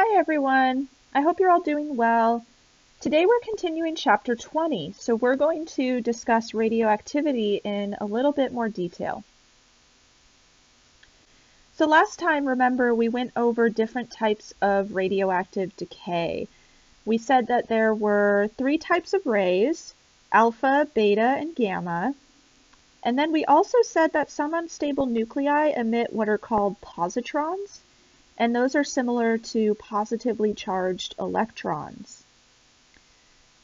Hi everyone! I hope you're all doing well. Today we're continuing chapter 20, so we're going to discuss radioactivity in a little bit more detail. So last time, remember, we went over different types of radioactive decay. We said that there were three types of rays, alpha, beta, and gamma. And then we also said that some unstable nuclei emit what are called positrons, and those are similar to positively charged electrons.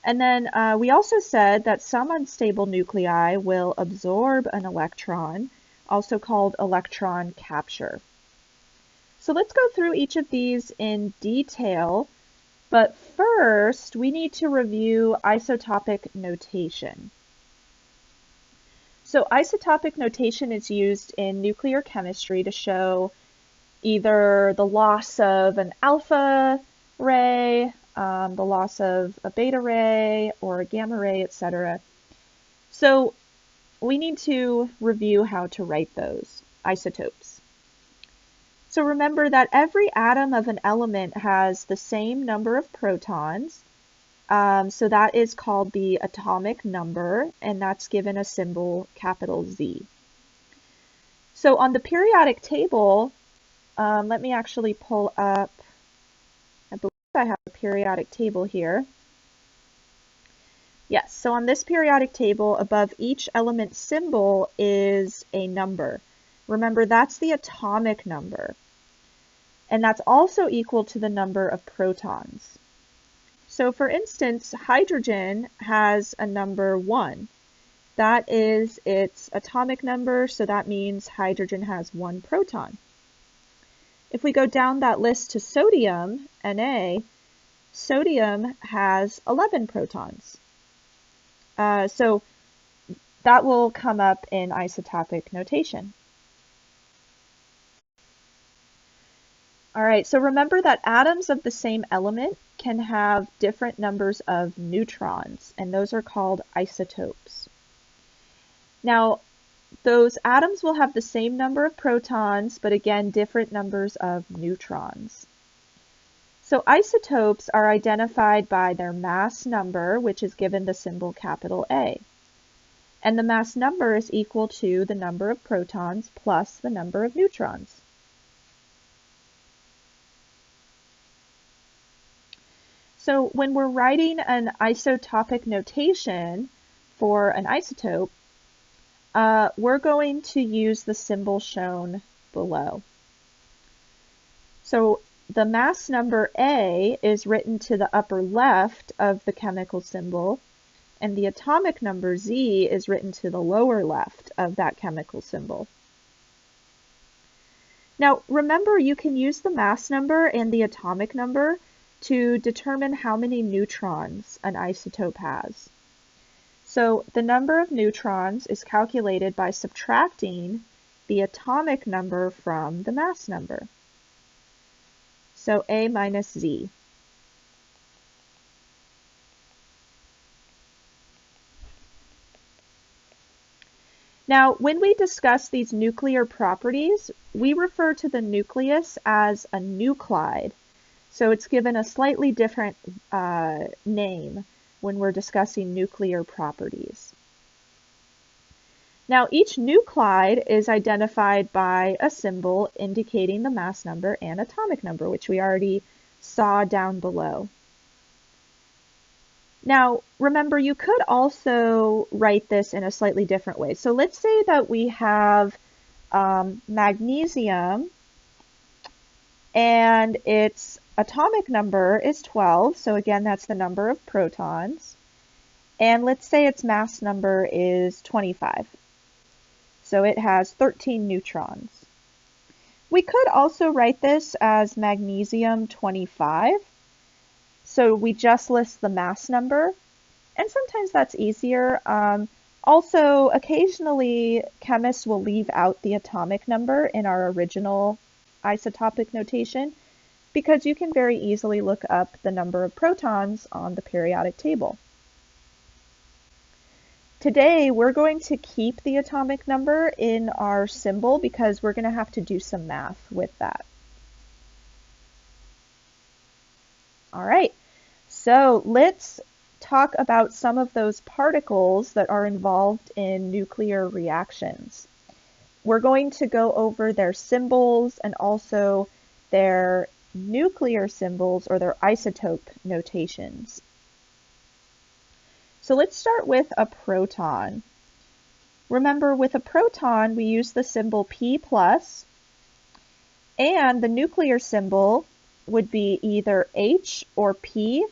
And then we also said that some unstable nuclei will absorb an electron, also called electron capture. So let's go through each of these in detail, but first we need to review isotopic notation. So isotopic notation is used in nuclear chemistry to show either the loss of an alpha ray, the loss of a beta ray, or a gamma ray, etc. So we need to review how to write those isotopes. So remember that every atom of an element has the same number of protons. So that is called the atomic number, and that's given a symbol capital Z. So on the periodic table, let me actually pull up, I believe I have a periodic table here. Yes, so on this periodic table, above each element symbol is a number. Remember, that's the atomic number. And that's also equal to the number of protons. So for instance, hydrogen has a number 1. That is its atomic number, so that means hydrogen has 1 proton. If we go down that list to sodium, Na, sodium has 11 protons. So that will come up in isotopic notation. All right, so remember that atoms of the same element can have different numbers of neutrons, and those are called isotopes. Now, those atoms will have the same number of protons, but again, different numbers of neutrons. So isotopes are identified by their mass number, which is given the symbol capital A. And the mass number is equal to the number of protons plus the number of neutrons. So when we're writing an isotopic notation for an isotope, we're going to use the symbol shown below. So the mass number A is written to the upper left of the chemical symbol, and the atomic number Z is written to the lower left of that chemical symbol. Now remember, you can use the mass number and the atomic number to determine how many neutrons an isotope has. So the number of neutrons is calculated by subtracting the atomic number from the mass number. So A minus Z. Now, when we discuss these nuclear properties, we refer to the nucleus as a nuclide. So it's given a slightly different name when we're discussing nuclear properties. Now, each nuclide is identified by a symbol indicating the mass number and atomic number, which we already saw down below. Now, remember, you could also write this in a slightly different way. So let's say that we have magnesium, and its atomic number is 12, so again, that's the number of protons. And let's say its mass number is 25. So it has 13 neutrons. We could also write this as magnesium 25. So we just list the mass number, and sometimes that's easier. Also, occasionally, chemists will leave out the atomic number in our original isotopic notation, because you can very easily look up the number of protons on the periodic table. Today, we're going to keep the atomic number in our symbol because we're going to have to do some math with that. All right, so let's talk about some of those particles that are involved in nuclear reactions. We're going to go over their symbols and also their nuclear symbols or their isotope notations. So let's start with a proton. Remember, with a proton, we use the symbol P+, and the nuclear symbol would be either H or P,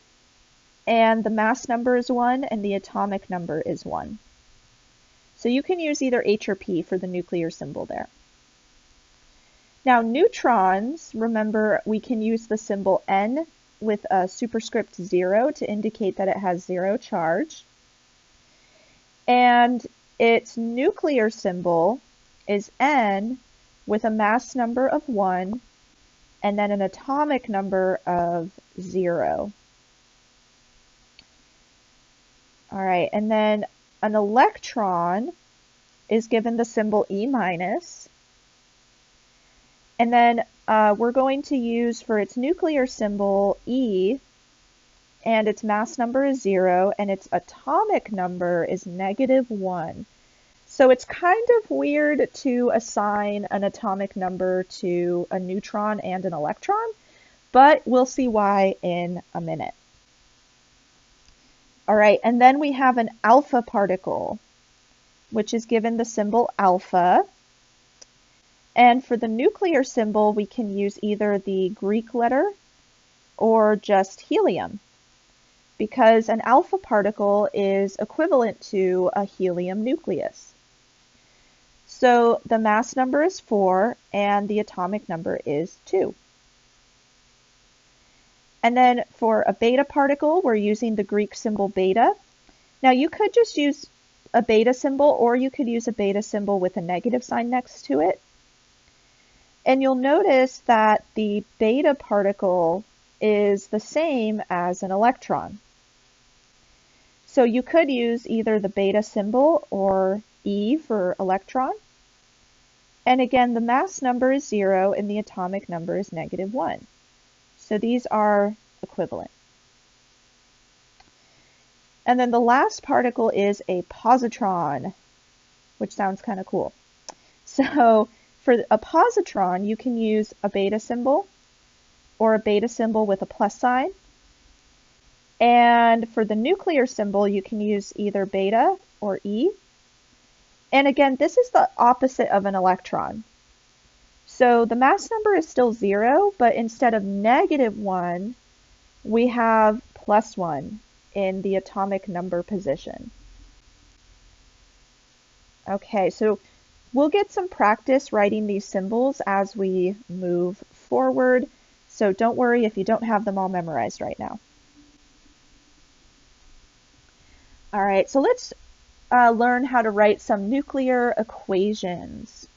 and the mass number is 1 and the atomic number is 1. So you can use either H or P for the nuclear symbol there. Now neutrons, remember, we can use the symbol N with a superscript 0 to indicate that it has 0 charge. And its nuclear symbol is N with a mass number of 1 and then an atomic number of 0. All right, and then an electron is given the symbol E-. And then we're going to use for its nuclear symbol E, and its mass number is 0, and its atomic number is -1. So it's kind of weird to assign an atomic number to a neutron and an electron, but we'll see why in a minute. All right, and then we have an alpha particle, which is given the symbol alpha. And for the nuclear symbol, we can use either the Greek letter or just helium, because an alpha particle is equivalent to a helium nucleus. So the mass number is 4 and the atomic number is 2. And then for a beta particle, we're using the Greek symbol beta. Now you could just use a beta symbol, or you could use a beta symbol with a negative sign next to it. And you'll notice that the beta particle is the same as an electron. So you could use either the beta symbol or E for electron. And again, the mass number is 0 and the atomic number is -1. So these are equivalent. And then the last particle is a positron, which sounds kind of cool. So for a positron, you can use a beta symbol or a beta symbol with a plus sign. And for the nuclear symbol, you can use either beta or E. And again, this is the opposite of an electron. So the mass number is still 0, but instead of -1, we have +1 in the atomic number position. Okay, so we'll get some practice writing these symbols as we move forward, so don't worry if you don't have them all memorized right now. All right, so let's learn how to write some nuclear equations.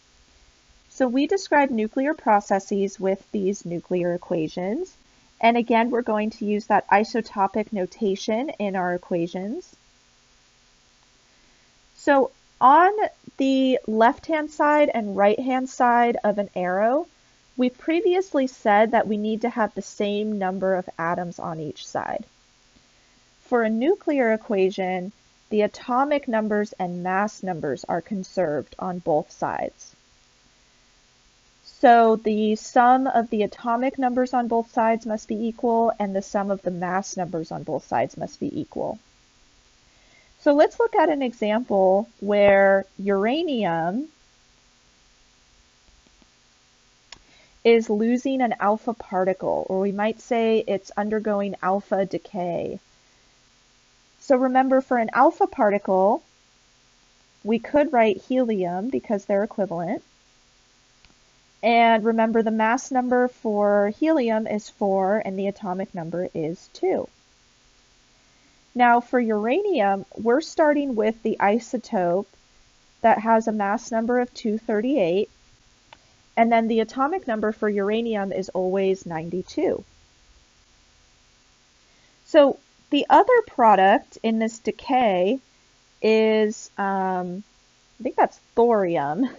So we describe nuclear processes with these nuclear equations. And again, we're going to use that isotopic notation in our equations. So on the left-hand side and right-hand side of an arrow, we previously said that we need to have the same number of atoms on each side. For a nuclear equation, the atomic numbers and mass numbers are conserved on both sides. So the sum of the atomic numbers on both sides must be equal, and the sum of the mass numbers on both sides must be equal. So let's look at an example where uranium is losing an alpha particle, or we might say it's undergoing alpha decay. So remember, for an alpha particle, we could write helium because they're equivalent. And remember, the mass number for helium is 4 and the atomic number is 2. Now for uranium, we're starting with the isotope that has a mass number of 238, and then the atomic number for uranium is always 92. So the other product in this decay is, I think that's thorium.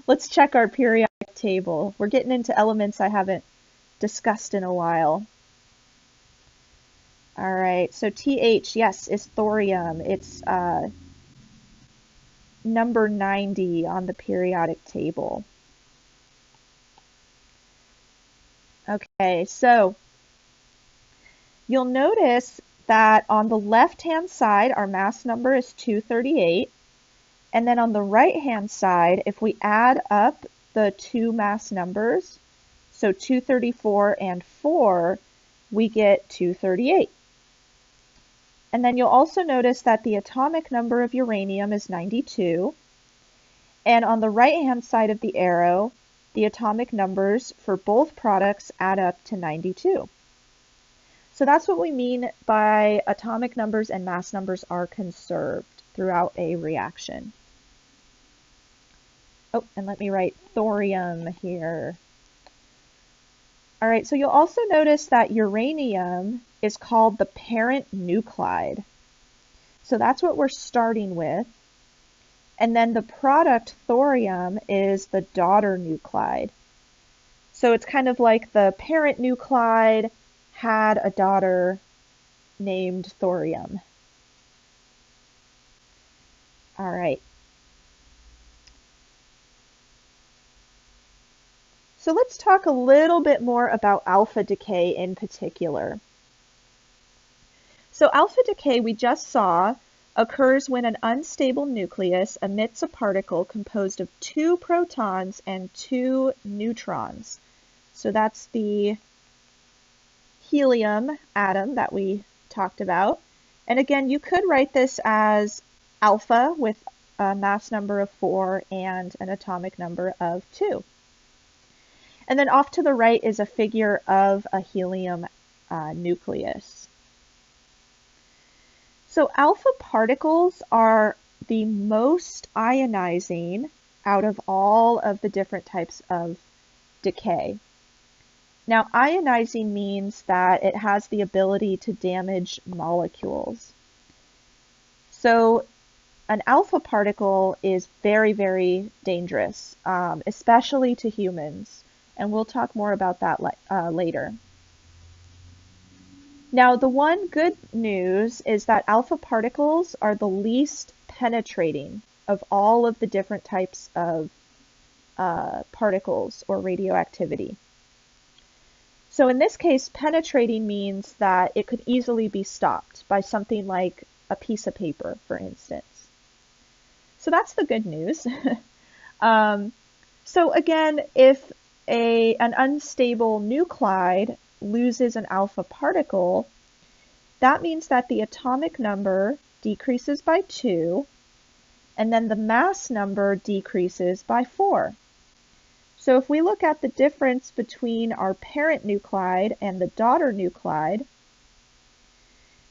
Let's check our periodic table. We're getting into elements I haven't discussed in a while. All right, so TH, yes, is thorium. It's number 90 on the periodic table. Okay, so you'll notice that on the left-hand side, our mass number is 238. And then on the right-hand side, if we add up the two mass numbers, so 234 and 4, we get 238. And then you'll also notice that the atomic number of uranium is 92. And on the right-hand side of the arrow, the atomic numbers for both products add up to 92. So that's what we mean by atomic numbers and mass numbers are conserved throughout a reaction. Oh, and let me write thorium here. All right, so you'll also notice that uranium is called the parent nuclide. So that's what we're starting with. And then the product thorium is the daughter nuclide. So it's kind of like the parent nuclide had a daughter named thorium. All right. So let's talk a little bit more about alpha decay in particular. So alpha decay, we just saw, occurs when an unstable nucleus emits a particle composed of 2 protons and 2 neutrons. So that's the helium atom that we talked about. And again, you could write this as alpha with a mass number of 4 and an atomic number of 2. And then off to the right is a figure of a helium nucleus. So alpha particles are the most ionizing out of all of the different types of decay. Now, ionizing means that it has the ability to damage molecules. So an alpha particle is very, very dangerous, especially to humans. And we'll talk more about that later. Now, the one good news is that alpha particles are the least penetrating of all of the different types of particles or radioactivity. So in this case, penetrating means that it could easily be stopped by something like a piece of paper, for instance. So that's the good news. So again, if an unstable nuclide loses an alpha particle, that means that the atomic number decreases by 2, and then the mass number decreases by 4. So if we look at the difference between our parent nuclide and the daughter nuclide,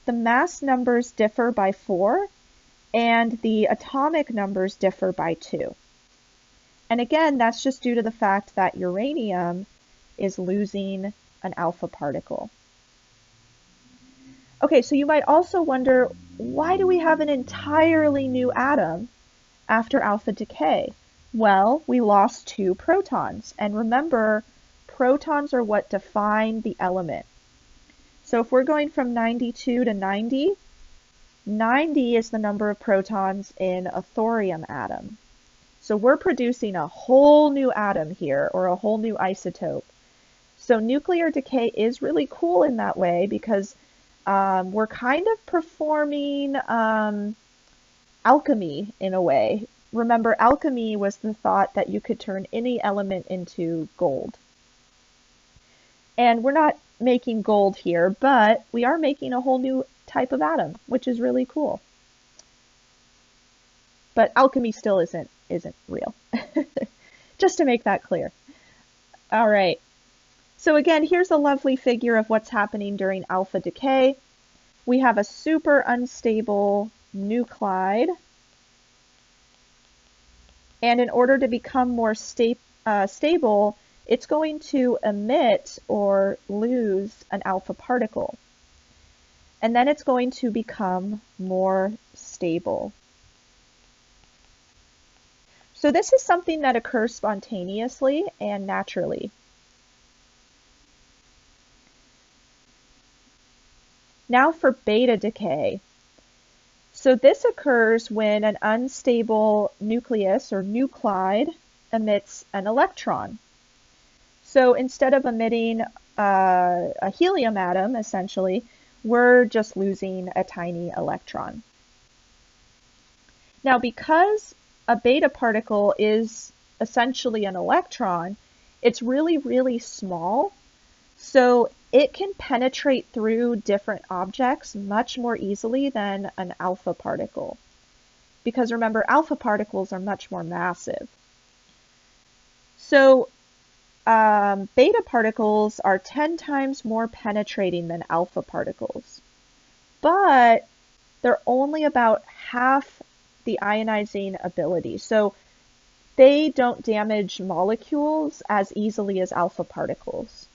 the mass numbers differ by 4, and the atomic numbers differ by 2. And again, that's just due to the fact that uranium is losing an alpha particle. Okay, so you might also wonder, why do we have an entirely new atom after alpha decay? Well, we lost 2 protons. And remember, protons are what define the element. So if we're going from 92 to 90, 90 is the number of protons in a thorium atom. So we're producing a whole new atom here, or a whole new isotope. So nuclear decay is really cool in that way because we're kind of performing alchemy in a way. Remember, alchemy was the thought that you could turn any element into gold. And we're not making gold here, but we are making a whole new type of atom, which is really cool. But alchemy still isn't real. Just to make that clear. All right. So again, here's a lovely figure of what's happening during alpha decay. We have a super unstable nuclide. And in order to become more stable, it's going to emit or lose an alpha particle. And then it's going to become more stable. So this is something that occurs spontaneously and naturally. Now for beta decay. So this occurs when an unstable nucleus or nuclide emits an electron. So instead of emitting a helium atom, essentially, we're just losing a tiny electron. Now, because a beta particle is essentially an electron, it's really, really small. So it can penetrate through different objects much more easily than an alpha particle. Because remember, alpha particles are much more massive. So beta particles are 10 times more penetrating than alpha particles. But they're only about half the ionizing ability. So they don't damage molecules as easily as alpha particles.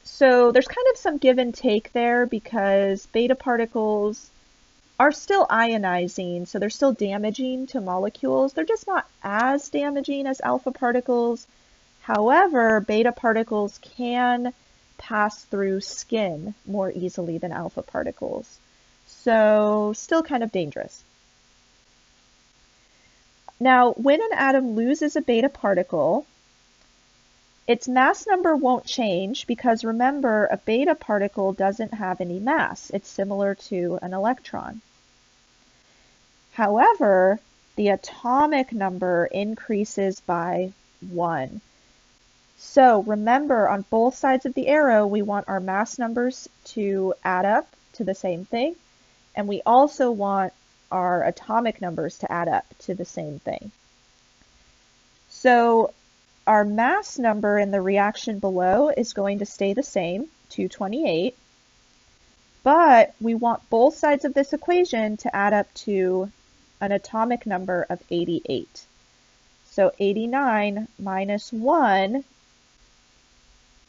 So there's kind of some give and take there because beta particles are still ionizing, so they're still damaging to molecules. They're just not as damaging as alpha particles. However, beta particles can pass through skin more easily than alpha particles. So still kind of dangerous. Now, when an atom loses a beta particle, its mass number won't change because remember, a beta particle doesn't have any mass. It's similar to an electron. However, the atomic number increases by 1. So remember, on both sides of the arrow, we want our mass numbers to add up to the same thing, and we also want our atomic numbers to add up to the same thing. So our mass number in the reaction below is going to stay the same, 228, but we want both sides of this equation to add up to an atomic number of 88. So 89 minus 1,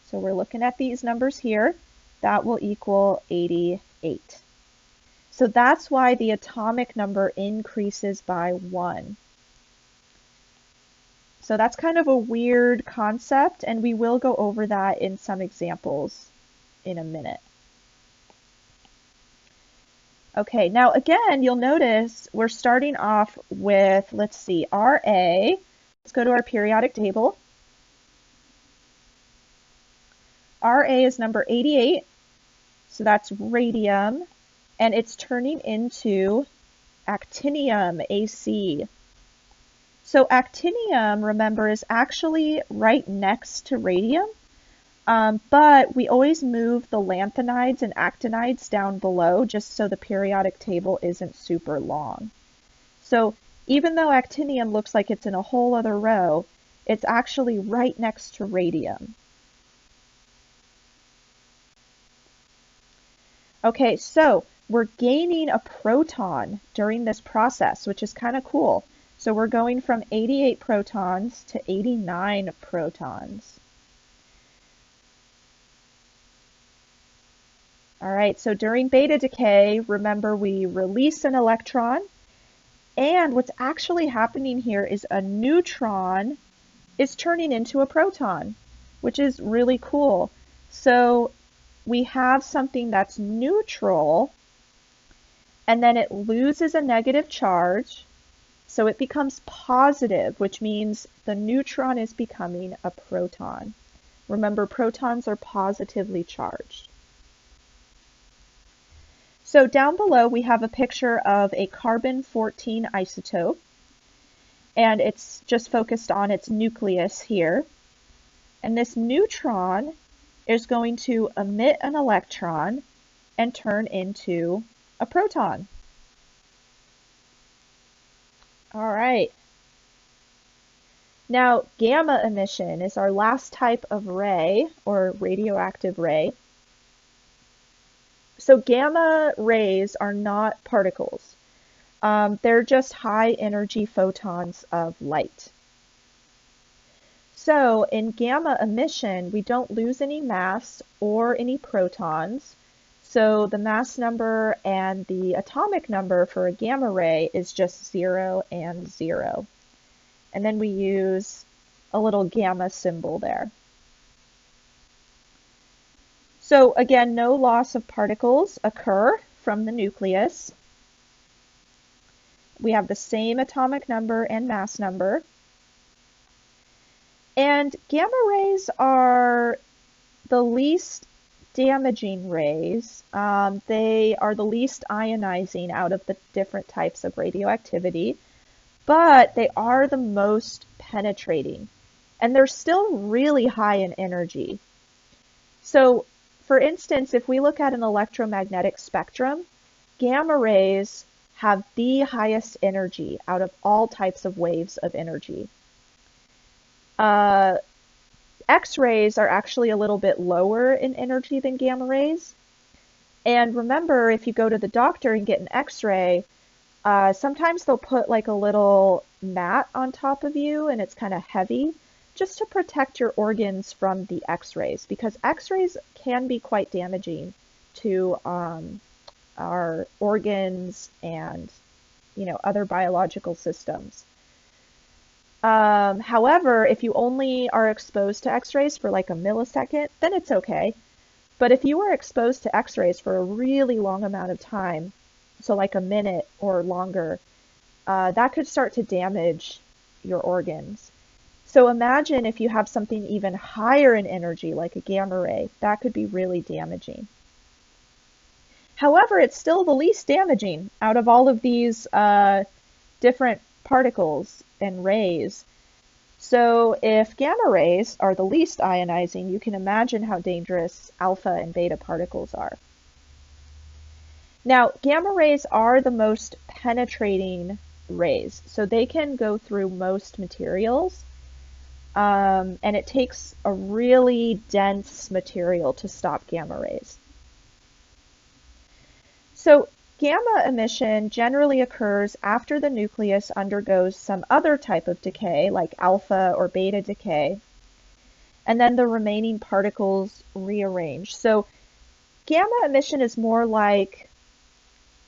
so we're looking at these numbers here, that will equal 88. So that's why the atomic number increases by 1. So that's kind of a weird concept, and we will go over that in some examples in a minute. Okay, now again, you'll notice we're starting off with, let's see, Ra. Let's go to our periodic table. Ra is number 88, so that's radium, and it's turning into actinium, Ac. So actinium, remember, is actually right next to radium, but we always move the lanthanides and actinides down below just so the periodic table isn't super long. So even though actinium looks like it's in a whole other row, it's actually right next to radium. Okay, so we're gaining a proton during this process, which is kind of cool. So we're going from 88 protons to 89 protons. All right, so during beta decay, remember we release an electron, and what's actually happening here is a neutron is turning into a proton, which is really cool. So we have something that's neutral, and then it loses a negative charge, so it becomes positive, which means the neutron is becoming a proton. Remember, protons are positively charged. So down below, we have a picture of a carbon-14 isotope, and it's just focused on its nucleus here. And this neutron is going to emit an electron and turn into a proton. All right. Now, gamma emission is our last type of ray, or radioactive ray. So gamma rays are not particles. They're just high energy photons of light. So in gamma emission, we don't lose any mass or any protons. So the mass number and the atomic number for a gamma ray is just 0 and 0. And then we use a little gamma symbol there. So again, no loss of particles occur from the nucleus. We have the same atomic number and mass number. And gamma rays are the least damaging rays. They are the least ionizing out of the different types of radioactivity, but they are the most penetrating. And they're still really high in energy. So, for instance, if we look at an electromagnetic spectrum, gamma rays have the highest energy out of all types of waves of energy. X-rays are actually a little bit lower in energy than gamma rays. And remember, if you go to the doctor and get an X-ray, sometimes they'll put like a little mat on top of you and it's kind of heavy just to protect your organs from the X-rays, because X-rays can be quite damaging to our organs and other biological systems. However, if you only are exposed to X-rays for like a millisecond, then it's okay. But if you are exposed to X-rays for a really long amount of time, so like a minute or longer, that could start to damage your organs. So imagine if you have something even higher in energy, like a gamma ray, that could be really damaging. However, it's still the least damaging out of all of these different particles and rays. So if gamma rays are the least ionizing, you can imagine how dangerous alpha and beta particles are. Now, gamma rays are the most penetrating rays, so they can go through most materials, and it takes a really dense material to stop gamma rays. So gamma emission generally occurs after the nucleus undergoes some other type of decay, like alpha or beta decay, and then the remaining particles rearrange. So gamma emission is more like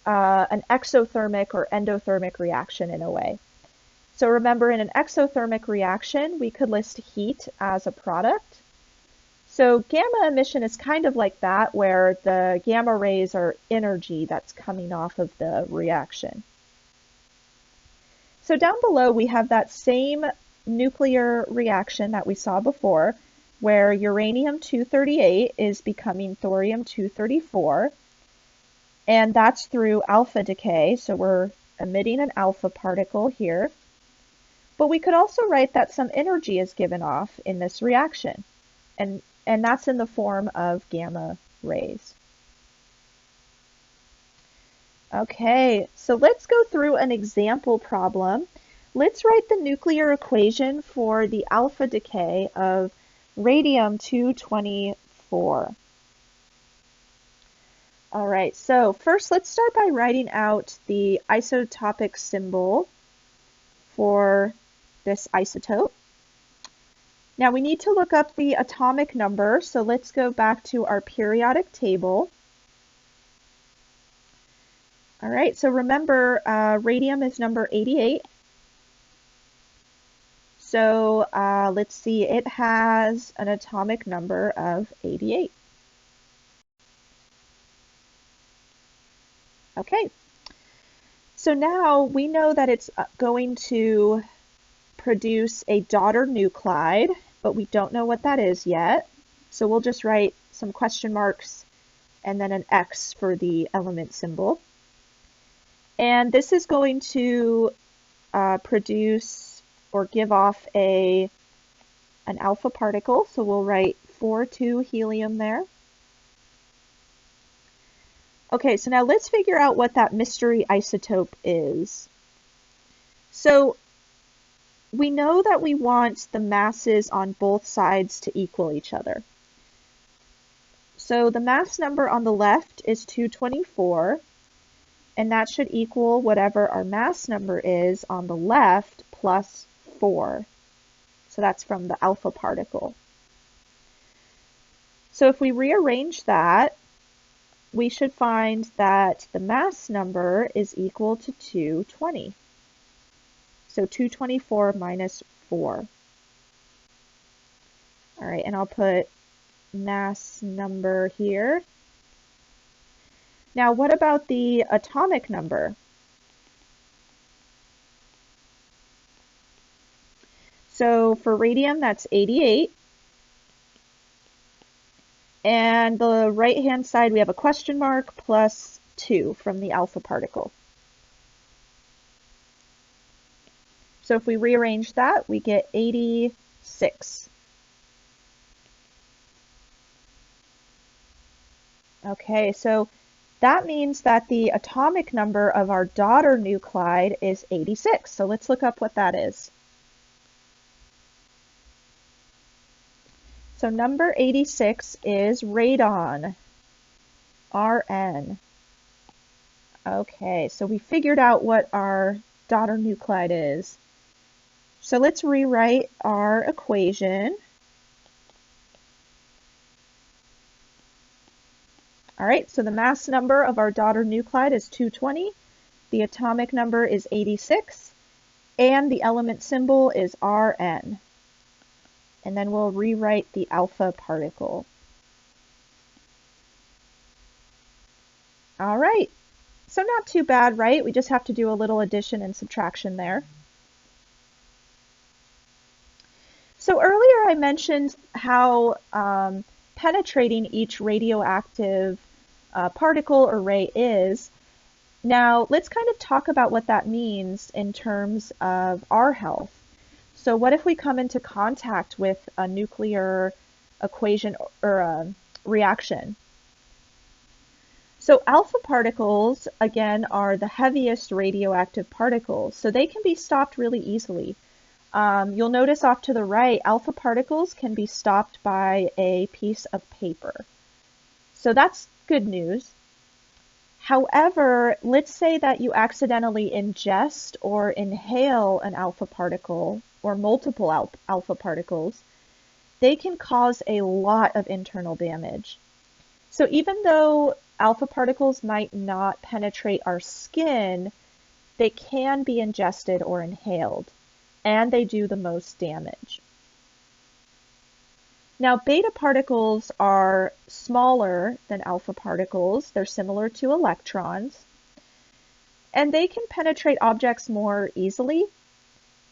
an exothermic or endothermic reaction in a way. So remember, in an exothermic reaction, we could list heat as a product. So gamma emission is kind of like that, where the gamma rays are energy that's coming off of the reaction. So down below, we have that same nuclear reaction that we saw before, where uranium-238 is becoming thorium-234, and that's through alpha decay, so we're emitting an alpha particle here. But we could also write that some energy is given off in this reaction, and that's in the form of gamma rays. Okay, so let's go through an example problem. Let's write the nuclear equation for the alpha decay of radium-224. All right, so first let's start by writing out the isotopic symbol for this isotope. Now we need to look up the atomic number, so let's go back to our periodic table. All right, so remember radium is number 88. So let's see, it has an atomic number of 88. Okay, so now we know that it's going to produce a daughter nuclide, but we don't know what that is yet. So we'll just write some question marks and then an X for the element symbol. And this is going to produce or give off an alpha particle. So we'll write 4,2 helium there. Okay, so now let's figure out what that mystery isotope is. So we know that we want the masses on both sides to equal each other. So the mass number on the left is 224, and that should equal whatever our mass number is on the left plus 4. So that's from the alpha particle. So if we rearrange that, we should find that the mass number is equal to 220. So 224 minus 4. All right, and I'll put mass number here. Now, what about the atomic number? So for radium, that's 88. And the right-hand side, we have a question mark plus 2 from the alpha particle. So if we rearrange that, we get 86. Okay, so that means that the atomic number of our daughter nuclide is 86. So let's look up what that is. So number 86 is radon, Rn. Okay, so we figured out what our daughter nuclide is. So let's rewrite our equation. All right, so the mass number of our daughter nuclide is 220, the atomic number is 86, and the element symbol is Rn. And then we'll rewrite the alpha particle. All right, so not too bad, right? We just have to do a little addition and subtraction there. So earlier I mentioned how penetrating each radioactive particle or ray is. Now let's kind of talk about what that means in terms of our health. So what if we come into contact with a nuclear equation or a reaction? So alpha particles, again, are the heaviest radioactive particles, so they can be stopped really easily. You'll notice off to the right, alpha particles can be stopped by a piece of paper. So that's good news. However, let's say that you accidentally ingest or inhale an alpha particle or multiple alpha particles. They can cause a lot of internal damage. So even though alpha particles might not penetrate our skin, they can be ingested or inhaled, and they do the most damage. Now, beta particles are smaller than alpha particles. They're similar to electrons, and they can penetrate objects more easily.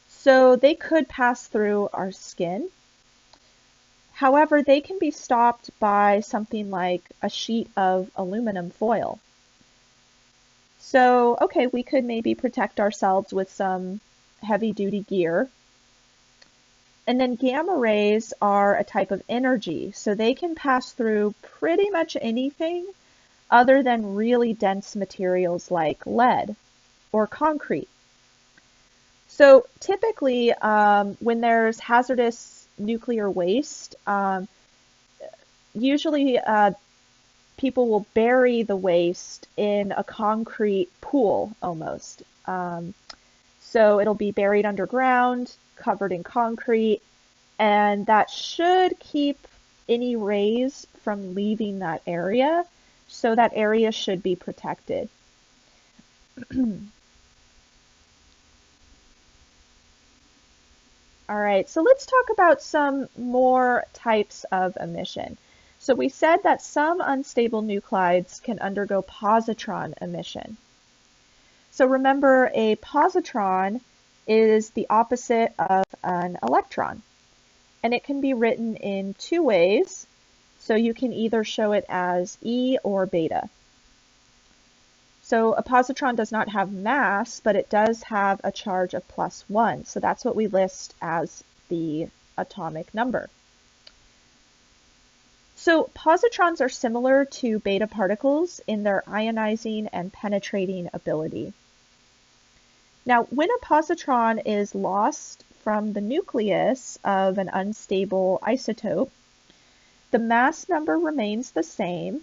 So they could pass through our skin. However, they can be stopped by something like a sheet of aluminum foil. So, okay, we could maybe protect ourselves with some heavy-duty gear. And then gamma rays are a type of energy, so they can pass through pretty much anything other than really dense materials like lead or concrete. So typically, when there's hazardous nuclear waste, usually people will bury the waste in a concrete pool almost. So it'll be buried underground, covered in concrete, and that should keep any rays from leaving that area. So that area should be protected. All right, so let's talk about some more types of emission. So we said that some unstable nuclides can undergo positron emission. So remember, a positron is the opposite of an electron, and it can be written in two ways. So you can either show it as E or beta. So a positron does not have mass, but it does have a charge of +1. So that's what we list as the atomic number. So positrons are similar to beta particles in their ionizing and penetrating ability. Now, when a positron is lost from the nucleus of an unstable isotope, the mass number remains the same,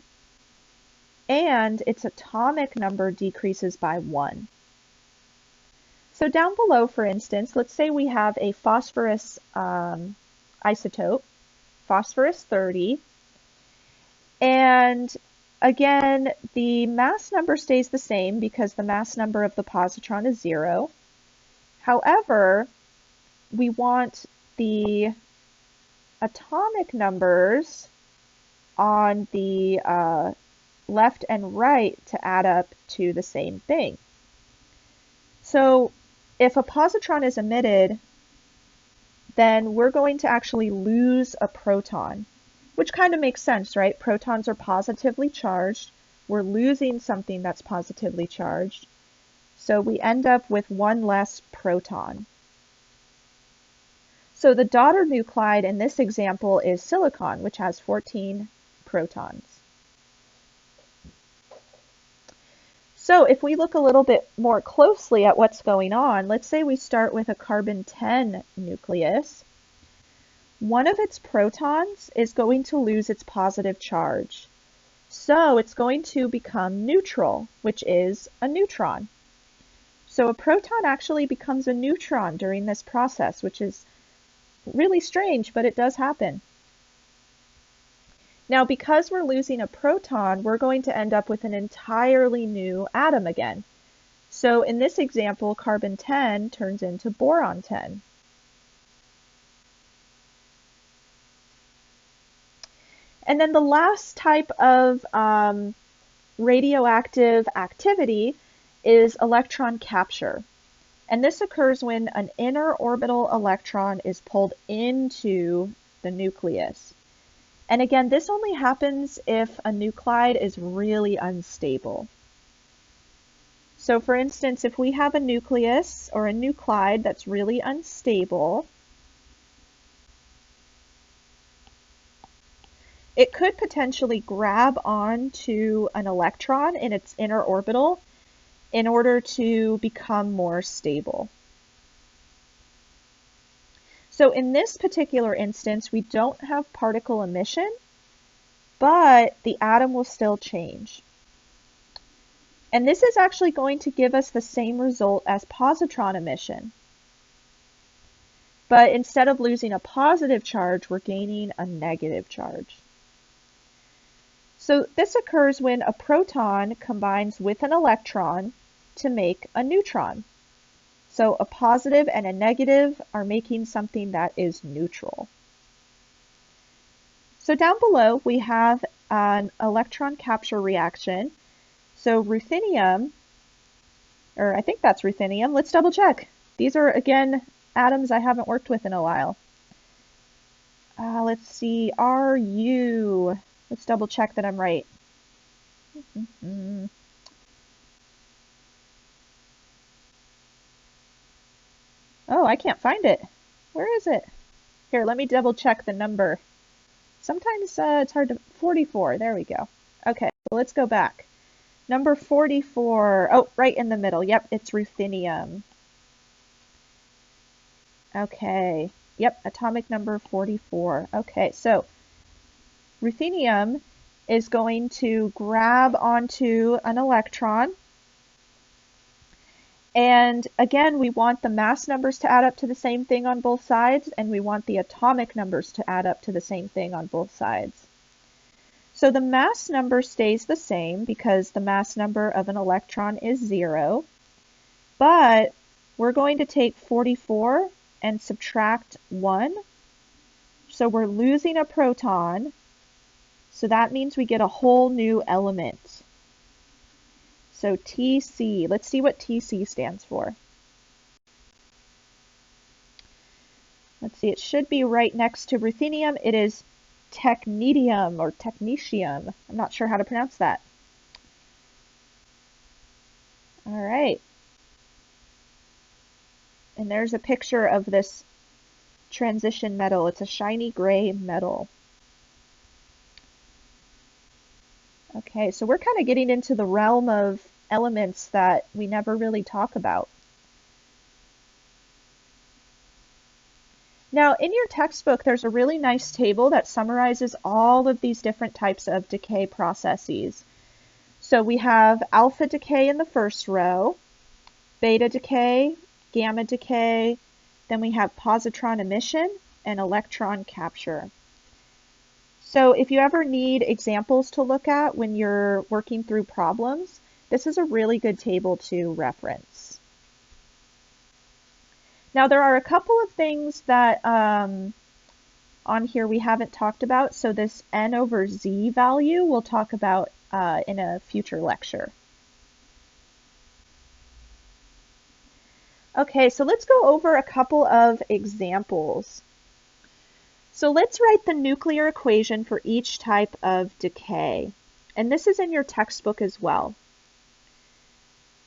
and its atomic number decreases by 1. So down below, for instance, let's say we have a phosphorus isotope, phosphorus 30, and again, the mass number stays the same because the mass number of the positron is 0. However, we want the atomic numbers on the left and right to add up to the same thing. So if a positron is emitted, then we're going to actually lose a proton, which kind of makes sense, right? Protons are positively charged. We're losing something that's positively charged. So we end up with one less proton. So the daughter nuclide in this example is silicon, which has 14 protons. So if we look a little bit more closely at what's going on, let's say we start with a carbon-10 nucleus. One of its protons is going to lose its positive charge. So it's going to become neutral, which is a neutron. So a proton actually becomes a neutron during this process, which is really strange, but it does happen. Now, because we're losing a proton, we're going to end up with an entirely new atom again. So in this example, carbon-10 turns into boron-10. And then the last type of radioactive activity is electron capture. And this occurs when an inner orbital electron is pulled into the nucleus. And again, this only happens if a nuclide is really unstable. So for instance, if we have a nucleus or a nuclide that's really unstable, it could potentially grab onto an electron in its inner orbital in order to become more stable. So in this particular instance, we don't have particle emission, but the atom will still change. And this is actually going to give us the same result as positron emission. But instead of losing a positive charge, we're gaining a negative charge. So this occurs when a proton combines with an electron to make a neutron. So a positive and a negative are making something that is neutral. So down below we have an electron capture reaction. So ruthenium, or I think that's ruthenium, let's double check. These are, again, atoms I haven't worked with in a while. Let's see, Ru. Let's double check that I'm right. Oh, I can't find it. Where is it? Here, let me double check the number. Sometimes it's hard to... 44. There we go. Okay, so let's go back. Number 44. Oh, right in the middle. Yep, it's ruthenium. Okay. Yep, atomic number 44. Okay, so ruthenium is going to grab onto an electron. And again, we want the mass numbers to add up to the same thing on both sides, and we want the atomic numbers to add up to the same thing on both sides. So the mass number stays the same because the mass number of an electron is 0, but we're going to take 44 and subtract 1. So we're losing a proton, so that means we get a whole new element. So Tc, let's see what Tc stands for. Let's see, it should be right next to ruthenium. It is technetium or technetium. I'm not sure how to pronounce that. All right. And there's a picture of this transition metal. It's a shiny gray metal. Okay, so we're kind of getting into the realm of elements that we never really talk about. Now, in your textbook, there's a really nice table that summarizes all of these different types of decay processes. So we have alpha decay in the first row, beta decay, gamma decay, then we have positron emission and electron capture. So if you ever need examples to look at when you're working through problems, this is a really good table to reference. Now there are a couple of things that on here we haven't talked about, so this N over Z value we'll talk about in a future lecture. Okay, so let's go over a couple of examples. So let's write the nuclear equation for each type of decay. And this is in your textbook as well.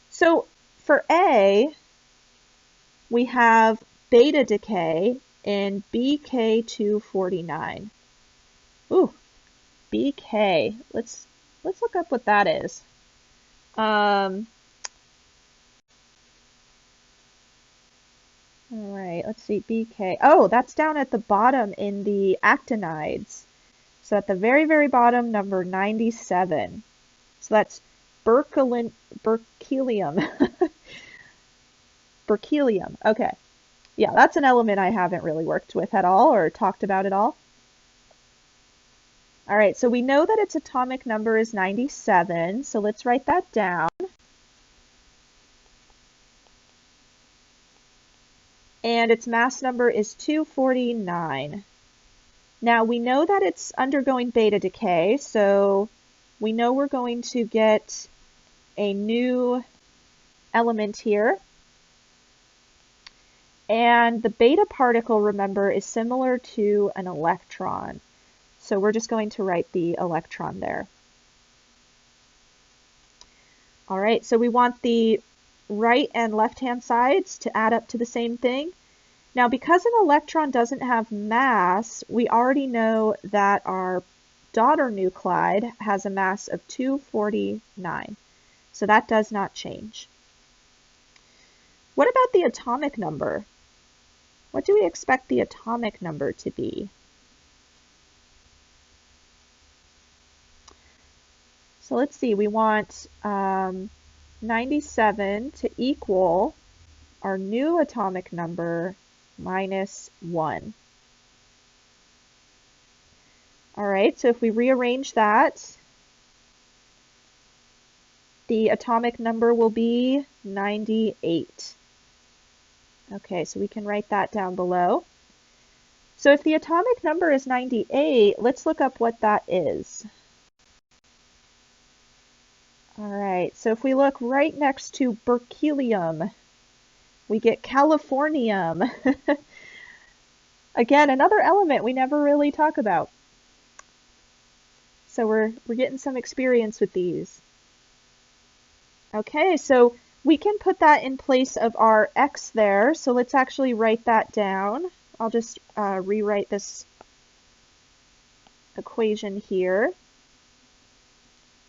So for A, we have beta decay in BK249. Ooh, BK. Let's look up what that is. All right, let's see, BK. Oh, that's down at the bottom in the actinides. So at the very, very bottom, number 97. So that's berkelium. Berkelium. Okay. Yeah, that's an element I haven't really worked with at all or talked about at all. All right, so we know that its atomic number is 97, so let's write that down. And its mass number is 249. Now we know that it's undergoing beta decay, so we know we're going to get a new element here. And the beta particle, remember, is similar to an electron. So we're just going to write the electron there. All right, so we want the right and left-hand sides to add up to the same thing. Now, because an electron doesn't have mass, we already know that our daughter nuclide has a mass of 249. So that does not change. What about the atomic number? What do we expect the atomic number to be? So let's see, we want 97 to equal our new atomic number minus 1. All right, so if we rearrange that, the atomic number will be 98. Okay, so we can write that down below. So if the atomic number is 98, let's look up what that is. All right, so if we look right next to berkelium, we get californium. Again, another element we never really talk about. So we're getting some experience with these. Okay, so we can put that in place of our x there. So let's actually write that down. I'll just rewrite this equation here.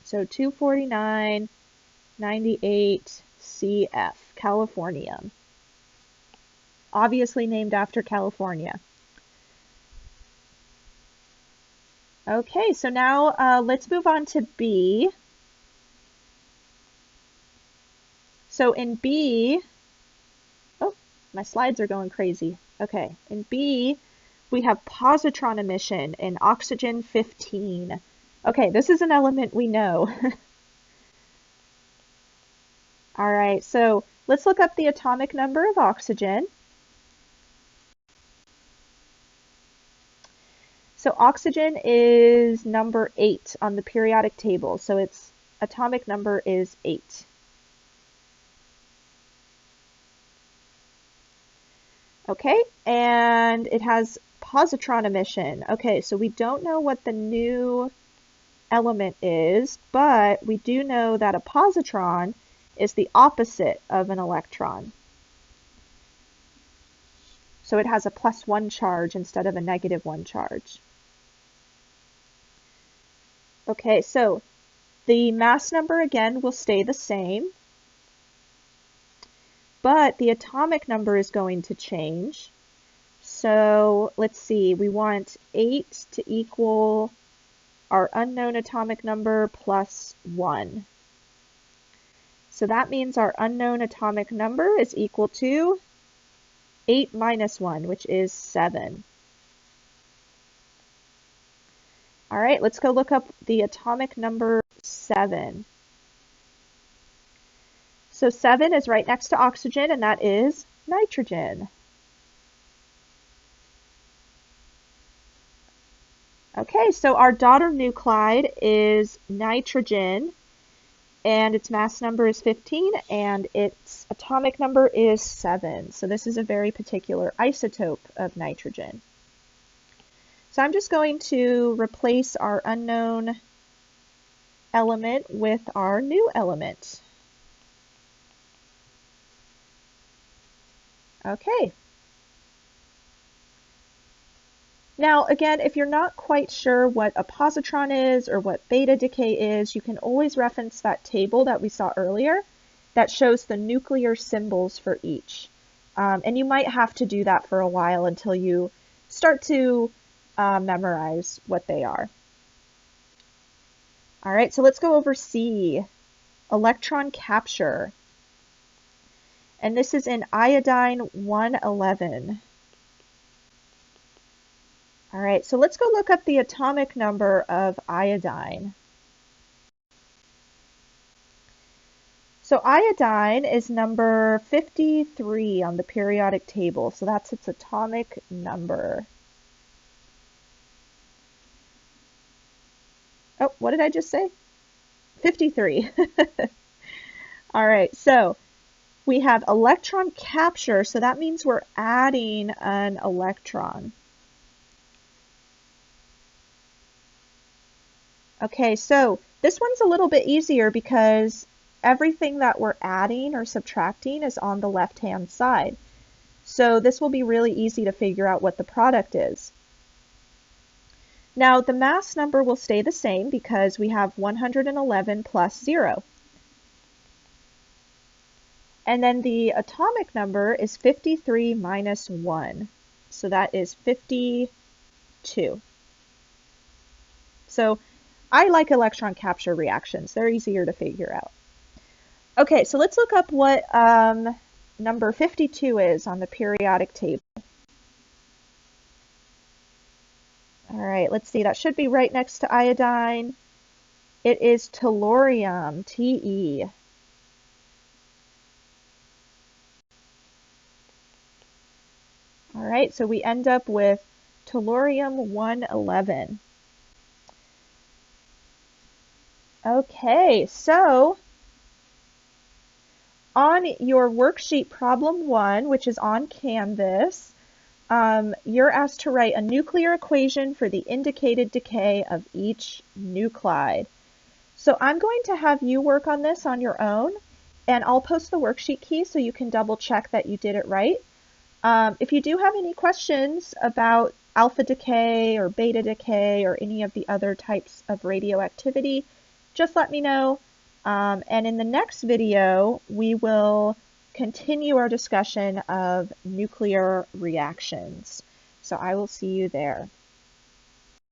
So 249, 98, CF, californium. Obviously named after California. Okay, so now let's move on to B. So in B, oh, my slides are going crazy. Okay, in B, we have positron emission in oxygen 15. Okay, this is an element we know. All right, so let's look up the atomic number of oxygen. So oxygen is number 8 on the periodic table, so its atomic number is 8. Okay, and it has positron emission. Okay, so we don't know what the new element is, but we do know that a positron is the opposite of an electron. So it has a +1 charge instead of a -1 charge. Okay, so the mass number again will stay the same, but the atomic number is going to change. So let's see, we want 8 to equal our unknown atomic number plus 1. So that means our unknown atomic number is equal to 8 minus 1, which is 7. All right, let's go look up the atomic number 7. So 7 is right next to oxygen, and that is nitrogen. Okay, so our daughter nuclide is nitrogen, and its mass number is 15, and its atomic number is 7. So this is a very particular isotope of nitrogen. So I'm just going to replace our unknown element with our new element. Okay. Now, again, if you're not quite sure what a positron is or what beta decay is, you can always reference that table that we saw earlier that shows the nuclear symbols for each. And you might have to do that for a while until you start to memorize what they are. All right, so let's go over C, electron capture. And this is in iodine 111. All right, so let's go look up the atomic number of iodine. So iodine is number 53 on the periodic table, so that's its atomic number. Oh, what did I just say? 53. All right, so we have electron capture, so that means we're adding an electron. Okay, so this one's a little bit easier because everything that we're adding or subtracting is on the left-hand side. So this will be really easy to figure out what the product is. Now, the mass number will stay the same because we have 111 plus 0. And then the atomic number is 53 minus 1. So that is 52. So I like electron capture reactions. They're easier to figure out. Okay, so let's look up what number 52 is on the periodic table. All right, let's see. That should be right next to iodine. It is tellurium, Te. All right, so we end up with tellurium 111. Okay, so on your worksheet problem 1, which is on Canvas, you're asked to write a nuclear equation for the indicated decay of each nuclide. So I'm going to have you work on this on your own, and I'll post the worksheet key so you can double check that you did it right. If you do have any questions about alpha decay or beta decay or any of the other types of radioactivity, just let me know. And in the next video, we will continue our discussion of nuclear reactions. So I will see you there.